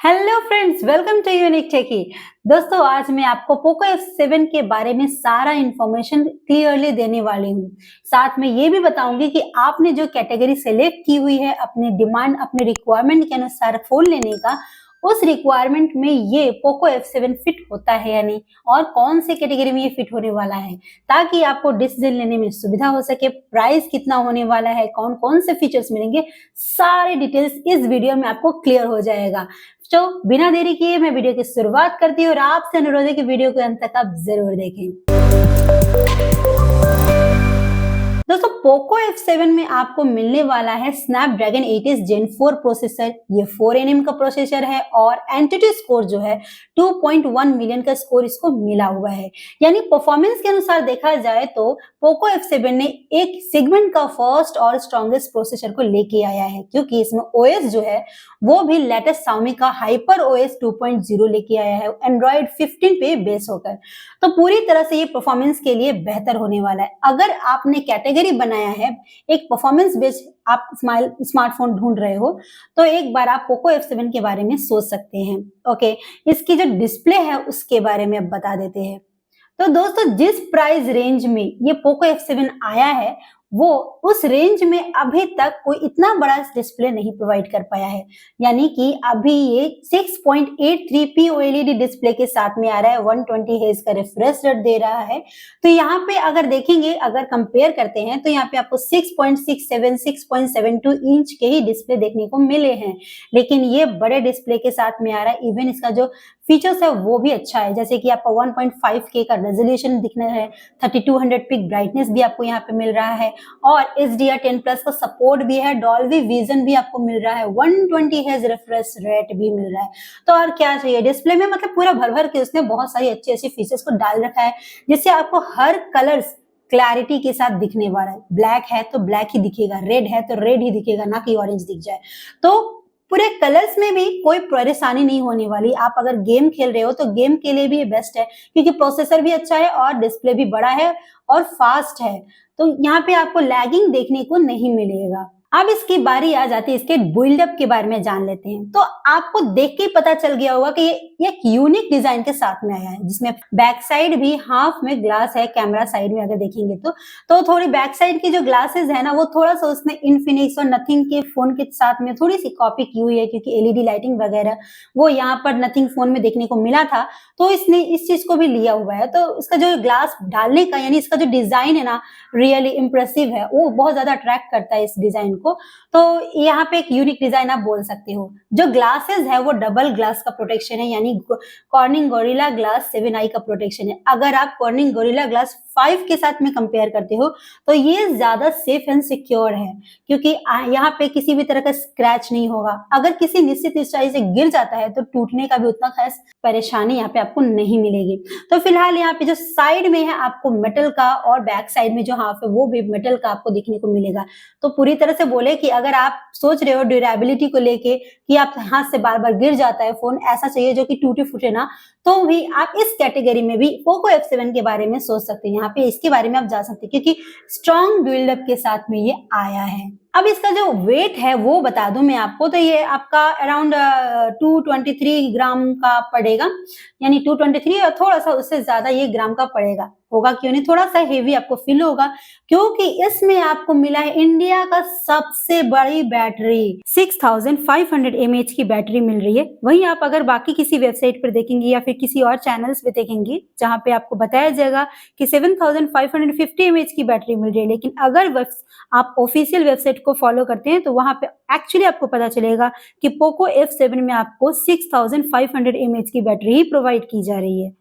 Hello friends, welcome to Unique Techy. दोस्तों, आज मैं आपको पोको F7 के बारे में सारा इंफॉर्मेशन क्लियरली देने वाली हूँ। साथ में ये भी बताऊंगी कि आपने जो कैटेगरी सेलेक्ट की हुई है अपनी डिमांड, अपने रिक्वायरमेंट के अनुसार फोन लेने का, उस रिक्वायरमेंट में ये पोको F7 फिट होता है या नहीं और कौन से कैटेगरी में ये फिट होने वाला है, ताकि आपको डिसीजन लेने में सुविधा हो सके। प्राइस कितना होने वाला है, कौन कौन से फीचर्स मिलेंगे, सारे डिटेल्स इस वीडियो में आपको क्लियर हो जाएगा। तो बिना देरी किए मैं वीडियो की शुरुआत करती हूँ और आपसे अनुरोध है कि वीडियो को अंत तक आप जरूर देखें। दोस्तों, पोको F7 में आपको मिलने वाला है स्नैपड्रैगन 8s Gen 4 प्रोसेसर। ये 4nm का प्रोसेसर है और एंटिटी स्कोर जो है 2.1 मिलियन का स्कोर इसको मिला हुआ है। यानी परफॉर्मेंस के अनुसार देखा जाए तो पोको F7 ने एक सेगमेंट का फर्स्ट और स्ट्रॉन्गेस्ट प्रोसेसर को लेके आया है, क्योंकि इसमें ओएस जो है वो भी लेटेस्ट Xiaomi का हाइपर ओएस 2.0 लेके आया है, एंड्रॉइड 15 पे बेस होकर। तो पूरी तरह से ये परफॉर्मेंस के लिए बेहतर होने वाला है। अगर आपने कैटेगरी बनाया है, एक परफॉर्मेंस बेस्ड आप स्मार्टफोन ढूंढ रहे हो, तो एक बार आप पोको F7 के बारे में सोच सकते हैं। ओके, इसकी जो डिस्प्ले है उसके बारे में अब बता देते हैं। तो दोस्तों, जिस प्राइस रेंज में ये पोको F7 आया है, वो उस रेंज में अभी तक कोई इतना बड़ा डिस्प्ले नहीं प्रोवाइड कर पाया है। यानी कि अभी ये 6.83p OLED डिस्प्ले के साथ में आ रहा है, 120 Hz का रिफ्रेश रेट दे रहा है। तो यहाँ पे अगर देखेंगे, अगर कंपेयर करते हैं तो यहाँ पे आपको 6.67, 6.72 इंच के ही डिस्प्ले देखने को मिले हैं, लेकिन ये बड़े डिस्प्ले के साथ में आ रहा है। इवन इसका जो फीचर्स है वो भी अच्छा है, जैसे कि आपको 1.5K का रेजोल्यूशन दिखना है, 3200 पिक ब्राइटनेस भी आपको यहाँ पे मिल रहा है और HDR10 प्लस का सपोर्ट भी है, डॉल्बी विजन भी आपको मिल रहा है, 120 Hz रिफ्रेश रेट भी मिल रहा है। तो और क्या चाहिए डिस्प्ले में, मतलब पूरा भर भर के उसने बहुत सारी अच्छी अच्छी फीचर्स को डाल रखा है, जिससे आपको हर कलर्स क्लैरिटी के साथ दिखने वाला है। ब्लैक है तो ब्लैक ही दिखेगा, रेड है तो रेड ही दिखेगा, ना कि ऑरेंज दिख जाए। तो पूरे कलर्स में भी कोई परेशानी नहीं होने वाली। आप अगर गेम खेल रहे हो तो गेम के लिए भी ये बेस्ट है, क्योंकि प्रोसेसर भी अच्छा है और डिस्प्ले भी बड़ा है और फास्ट है। तो यहाँ पे आपको लैगिंग देखने को नहीं मिलेगा। अब इसकी बारी आ जाती है इसके बिल्डअप के बारे में जान लेते हैं। तो आपको देख के पता चल गया होगा कि ये एक यूनिक डिजाइन के साथ में आया है, जिसमें बैक साइड भी हाफ में ग्लास है। कैमरा साइड में अगर देखेंगे तो थोड़ी बैक साइड की जो ग्लासेस है ना, वो थोड़ा सा उसने इन्फिनिक्स और नथिंग के फोन के साथ में थोड़ी सी कॉपी की हुई है, क्योंकि एलईडी लाइटिंग वगैरह वो यहाँ पर नथिंग फोन में देखने को मिला था, तो इसने इस चीज को भी लिया हुआ है। तो इसका जो ग्लास डालने का, यानी इसका जो डिजाइन है ना, रियली इंप्रेसिव है, वो बहुत ज्यादा अट्रैक्ट करता है इस डिजाइन को। तो यहाँ पे एक यूनिक डिजाइन आप बोल सकते हो। जो ग्लासेस है वो डबल ग्लास का प्रोटेक्शन है, यानी कॉर्निंग गोरिल्ला ग्लास 7i का प्रोटेक्शन है। अगर आप कॉर्निंग गोरिल्ला ग्लास 5 के साथ में कंपेयर करते हो तो ये ज्यादा सेफ एंड सिक्योर है, क्योंकि यहाँ पे किसी भी तरह का स्क्रैच नहीं होगा। अगर किसी निश्चित ऊंचाई से गिर जाता है तो टूटने का भी उतना खास परेशानी यहाँ पे आपको नहीं मिलेगी। तो फिलहाल यहाँ पे जो साइड में है आपको मेटल का, और बैक साइड में जो हाफ है वो भी मेटल का आपको देखने को मिलेगा। तो पूरी तरह से बोले कि अगर आप सोच रहे हो ड्यूरेबिलिटी को लेके कि आप हाथ से बार बार गिर जाता है फोन, ऐसा चाहिए जो कि टूटे फूटे ना, तो भी आप इस कैटेगरी में भी पोको F7 के बारे में सोच सकते हैं। यहाँ पे इसके बारे में आप जा सकते हैं, क्योंकि स्ट्रॉन्ग बिल्डअप के साथ में ये आया है। अब इसका जो वेट है वो बता दूं मैं आपको, तो ये आपका अराउंड 223 ग्राम का पड़ेगा, यानी 223 और थोड़ा सा उससे ज्यादा ये ग्राम का पड़ेगा। होगा क्यों नहीं, थोड़ा सा हेवी आपको फील होगा, क्योंकि इसमें आपको मिला है इंडिया का सबसे बड़ी बैटरी। 6500 mAh की बैटरी मिल रही है। वहीं आप अगर बाकी किसी वेबसाइट पर देखेंगे या फिर किसी और चैनल्स पे देखेंगे, जहां पे आपको बताया जाएगा कि 7550 mAh की बैटरी मिल रही है, लेकिन अगर आप ऑफिशियल वेबसाइट को फॉलो करते हैं तो वहां पे एक्चुअली आपको पता चलेगा कि पोको F7 में आपको 6500 mAh की बैटरी ही प्रोवाइड की जा रही है,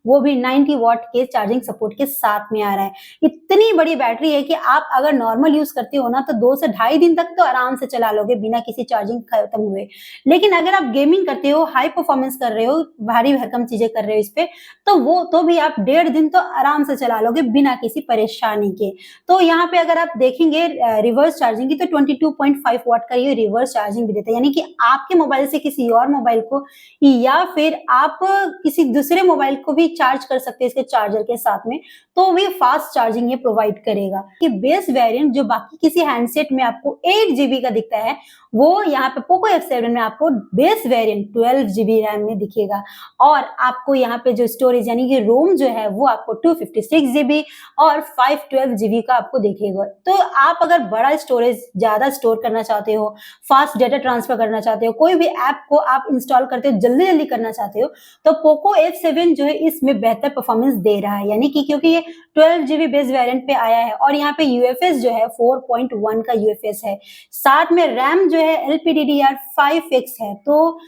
वो भी 90 वॉट के चार्जिंग सपोर्ट के साथ में आ रहा है। इतनी बड़ी बैटरी है कि आप अगर नॉर्मल यूज करते हो ना तो 2 से ढाई दिन तक तो आराम से चला लोगे बिना किसी चार्जिंग खत्म हुए। लेकिन अगर आप गेमिंग करते हो, हाई परफॉर्मेंस कर रहे हो, भारी भरकम चीजें कर रहे हो इस पे, तो भी आप 1.5 दिन तो आराम से चला लोगे बिना किसी परेशानी के। तो यहाँ पे अगर आप देखेंगे रिवर्स चार्जिंग की, तो 22.5 वॉट का ये रिवर्स चार्जिंग भी देता है, यानी कि आपके मोबाइल से किसी और मोबाइल को या फिर आप किसी दूसरे मोबाइल को भी चार्ज कर सकते हैं इसके चार्जर के साथ में, तो भी फास्ट चार्जिंग ये प्रोवाइड करेगा। कि बेस वेरिएंट जो बाकी किसी हैंडसेट में आपको 8 जीबी का दिखता है, वो यहाँ पे पोको F7 में आपको बेस वेरिएंट 12 जीबी रैम में दिखेगा और आपको यहाँ पे जो स्टोरेज यानी कि रोम जो है वो आपको 256 जीबी और 512 जीबी का आपको दिखेगा। तो आप अगर बड़ा स्टोरेज ज्यादा स्टोर करना चाहते हो, फास्ट डेटा ट्रांसफर करना चाहते हो, कोई भी ऐप को आप इंस्टॉल करते हो जल्दी जल्दी करना चाहते हो, तो पोको F7 जो है इसमें बेहतर परफॉर्मेंस दे रहा है। यानी कि क्योंकि ये 12 जीबी बेस वेरिएंट पे आया है और यहाँ पे यूएफएस जो है 4.1 का यूएफएस है, साथ में रैम जो है LPDDR5X है। तो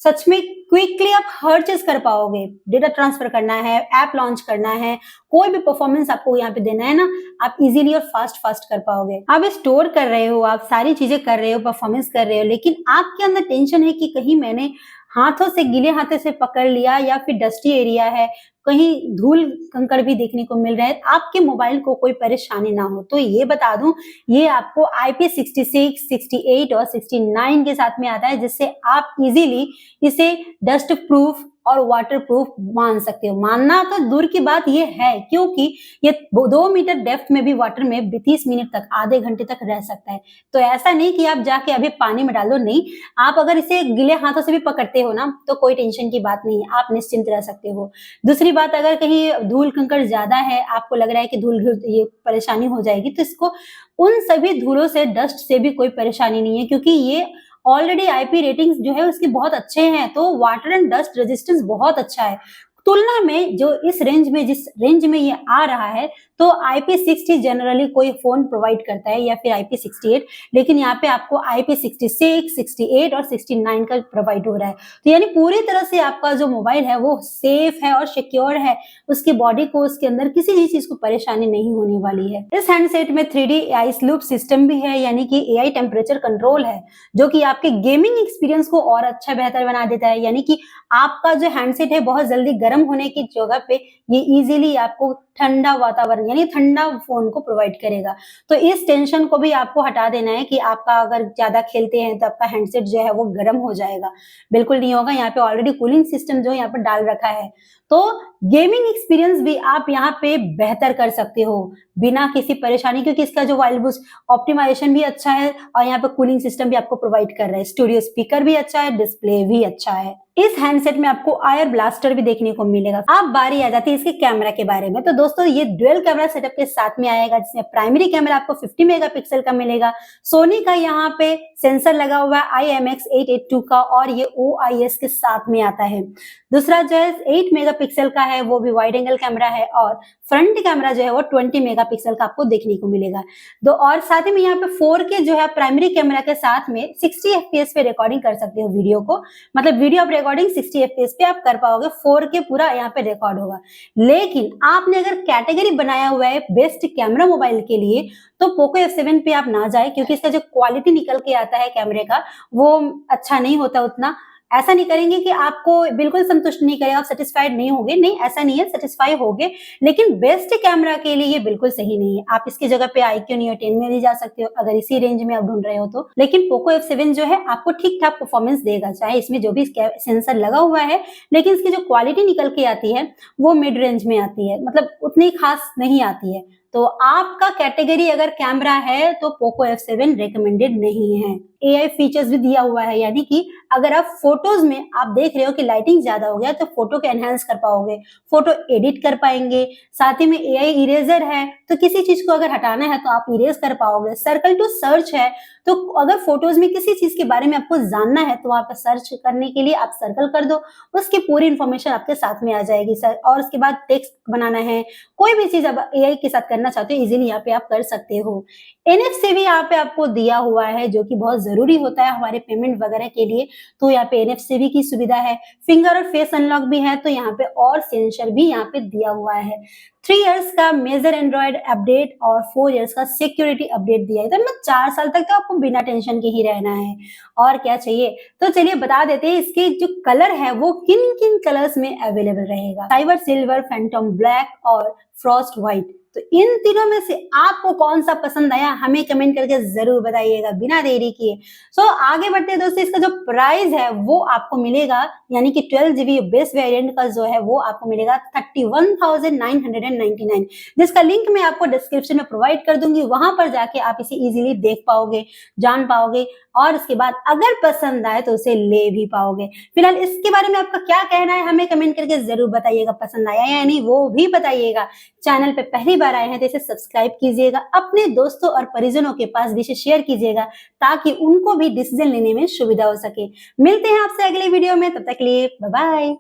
सच में क्विकली आप हर चीज कर पाओगे, डेटा ट्रांसफर करना है, ऐप लॉन्च करना है, कोई भी परफॉर्मेंस आपको यहाँ पे देना है ना, आप इजीली और फास्ट कर पाओगे। आप स्टोर कर रहे हो, आप सारी चीजें कर रहे हो, परफॉर्मेंस कर रहे हो, लेकिन आपके अंदर टेंशन है कि कहीं मैंने हाथों से गीले हाथों से पकड़ लिया या फिर डस्टी एरिया है, कहीं धूल कंकड़ भी देखने को मिल रहा है, आपके मोबाइल को कोई परेशानी ना हो। तो ये बता दूं, ये आपको IP66, 68 और 69 के साथ में आता है, जिससे आप इजीली इसे डस्ट प्रूफ और वाटर प्रूफ मान सकते हो। मानना तो दूर की बात ये है, क्योंकि ये 2 मीटर डेप्थ में भी वाटर में 30 मिनट तक, आधे घंटे तक रह सकता है। तो ऐसा नहीं कि आप जाके अभी पानी में डाल दो, नहीं, आप अगर इसे गीले हाथों से भी पकड़ते हो ना, तो कोई टेंशन की बात नहीं है, आप निश्चिंत रह सकते हो। दूसरी बात, अगर कहीं धूल कंकड़ ज्यादा है, आपको लग रहा है कि धूल ये परेशानी हो जाएगी, तो इसको उन सभी धूलों से, डस्ट से भी कोई परेशानी नहीं है, क्योंकि ये ऑलरेडी IP रेटिंग्स जो है उसके बहुत अच्छे हैं, तो वाटर एंड डस्ट रेजिस्टेंस बहुत अच्छा है। तुलना में जो इस रेंज में, जिस रेंज में ये आ रहा है, तो IP60 जनरली कोई फोन प्रोवाइड करता है या फिर IP68, लेकिन यहाँ पे आपको IP66, 68 और 69 का प्रोवाइड हो रहा है। तो यानी पूरी तरह से आपका जो मोबाइल है वो सेफ है और सिक्योर है, उसकी बॉडी को, उसके अंदर किसी भी चीज को परेशानी नहीं होने वाली है। इस हैंडसेट में 3D आइस लूप सिस्टम भी है, यानी कि AI टेम्परेचर कंट्रोल है, जो कि आपके गेमिंग एक्सपीरियंस को और अच्छा बेहतर बना देता है। यानी कि आपका जो हैंडसेट है बहुत जल्दी गर्म होने की जगह पे ये इजीली आपको ठंडा वातावरण यानी ठंडा फोन को प्रोवाइड करेगा। तो इस टेंशन को भी आपको हटा देना है कि आपका अगर ज्यादा खेलते हैं तो आपका हैंडसेट जो है वो गर्म हो जाएगा, बिल्कुल नहीं होगा। यहाँ पे ऑलरेडी कूलिंग सिस्टम जो यहाँ पर डाल रखा है, तो गेमिंग एक्सपीरियंस भी आप यहाँ पे बेहतर कर सकते हो बिना किसी परेशानी, क्योंकि इसका जो वाइल्ड बूस्ट ऑप्टिमाइजेशन भी अच्छा है और यहाँ पे कूलिंग सिस्टम भी आपको प्रोवाइड कर रहा है। स्टूडियो स्पीकर भी अच्छा है, डिस्प्ले भी अच्छा है। इस हैंडसेट में आपको आयर ब्लास्टर भी देखने को मिलेगा। अब बारी आ जाती है इसके कैमरा के बारे में। तो दोस्तों ये डुअल कैमरा सेटअप के साथ में आएगा, जिसमें प्राइमरी कैमरा आपको 50 मेगापिक्सल का मिलेगा। सोनी का यहाँ पे सेंसर लगा हुआ है IMX882 का, और ये OIS के साथ में आता है। दूसरा जो है 8 मेगापिक्सल का है, वो भी वाइड एंगल कैमरा है, और फ्रंट कैमरा जो है वो 20 मेगापिक्सल का आपको देखने को मिलेगा। और साथ ही में यहाँ पे 4K जो है प्राइमरी कैमरा के साथ में 60 FPS पे रिकॉर्डिंग कर सकते हो वीडियो को, मतलब वीडियो रिकॉर्डिंग 60 FPS पे आप कर पाओगे, 4K पूरा यहाँ पे रिकॉर्ड होगा। लेकिन आपने अगर कैटेगरी बनाया हुआ है बेस्ट कैमरा मोबाइल के लिए, तो पोको F7 पे आप ना जाए, क्योंकि इसका जो क्वालिटी निकल के आता है कैमरे का वो अच्छा नहीं होता उतना। ऐसा नहीं करेंगे कि आपको बिल्कुल संतुष्ट नहीं करेगा, आप सेटिस्फाइड नहीं होगे, नहीं ऐसा नहीं है, सेटिस्फाई होगे, लेकिन बेस्ट कैमरा के लिए ये बिल्कुल सही नहीं है। आप इसकी जगह पे iQOO Neo 10 में भी जा सकते हो अगर इसी रेंज में आप ढूंढ रहे हो तो। लेकिन पोको F7 जो है आपको ठीक ठाक परफॉर्मेंस देगा, चाहे इसमें जो भी सेंसर लगा हुआ है, लेकिन इसकी जो क्वालिटी निकल के आती है वो मिड रेंज में आती है, मतलब उतनी खास नहीं आती है। तो आपका कैटेगरी अगर कैमरा है तो पोको F7 रिकमेंडेड नहीं है। AI फीचर्स भी दिया हुआ है, यानी कि अगर आप फोटोज में आप देख रहे हो कि लाइटिंग ज्यादा हो गया, तो फोटो को एनहांस कर पाओगे, फोटो एडिट कर पाएंगे। साथ ही में AI इरेजर है, तो किसी चीज को अगर हटाना है तो आप इरेज कर पाओगे। सर्कल टू सर्च है, तो अगर फोटोज में किसी चीज के बारे में आपको जानना है तो वहां पर सर्च करने के लिए आप सर्कल कर दो, उसकी पूरी इंफॉर्मेशन आपके साथ में आ जाएगी सर। और उसके बाद टेक्स्ट बनाना है, कोई भी चीज आप AI के साथ करना चाहते हो, इजीली यहाँ पे आप कर सकते हो। NFC भी यहाँ पे आपको दिया हुआ है, जो कि बहुत जरूरी होता है हमारे पेमेंट वगैरह के लिए, तो यहाँ पे NFC की सुविधा है। फिंगर और फेस अनलॉक भी है, तो यहाँ पे और सेंसर भी यहाँ पे दिया हुआ है। 3 इयर्स का मेजर एंड्रॉइड अपडेट और 4 इयर्स का सिक्योरिटी अपडेट दिया है, तो मतलब 4 साल तक तो आपको बिना टेंशन के ही रहना है, और क्या चाहिए। तो चलिए बता देते हैं इसके जो कलर है वो किन किन कलर्स में अवेलेबल रहेगा। साइबर सिल्वर, फैंटम ब्लैक और फ्रॉस्ट व्हाइट, तो इन तीनों में से आपको कौन सा पसंद आया हमें कमेंट करके जरूर बताइएगा बिना देरी किए। सो आगे बढ़ते हैं दोस्तों, इसका जो प्राइस है वो आपको मिलेगा, यानी कि 12 GB बेस वेरिएंट का जो है वो आपको मिलेगा 31,999, जिसका लिंक मैं आपको डिस्क्रिप्शन में प्रोवाइड कर दूंगी। वहां पर जाके आप इसे इजीली देख पाओगे, जान पाओगे, और उसके बाद अगर पसंद आए तो उसे ले भी पाओगे। फिलहाल इसके बारे में आपका क्या कहना है हमें कमेंट करके जरूर बताइएगा, पसंद आया या नहीं वो भी बताइएगा। चैनल पे पहली बार आए हैं तो इसे सब्सक्राइब कीजिएगा, अपने दोस्तों और परिजनों के पास भी इसे शेयर कीजिएगा ताकि उनको भी डिसीजन लेने में सुविधा हो सके। मिलते हैं आपसे अगले वीडियो में, तब तक के लिए बाय बाय।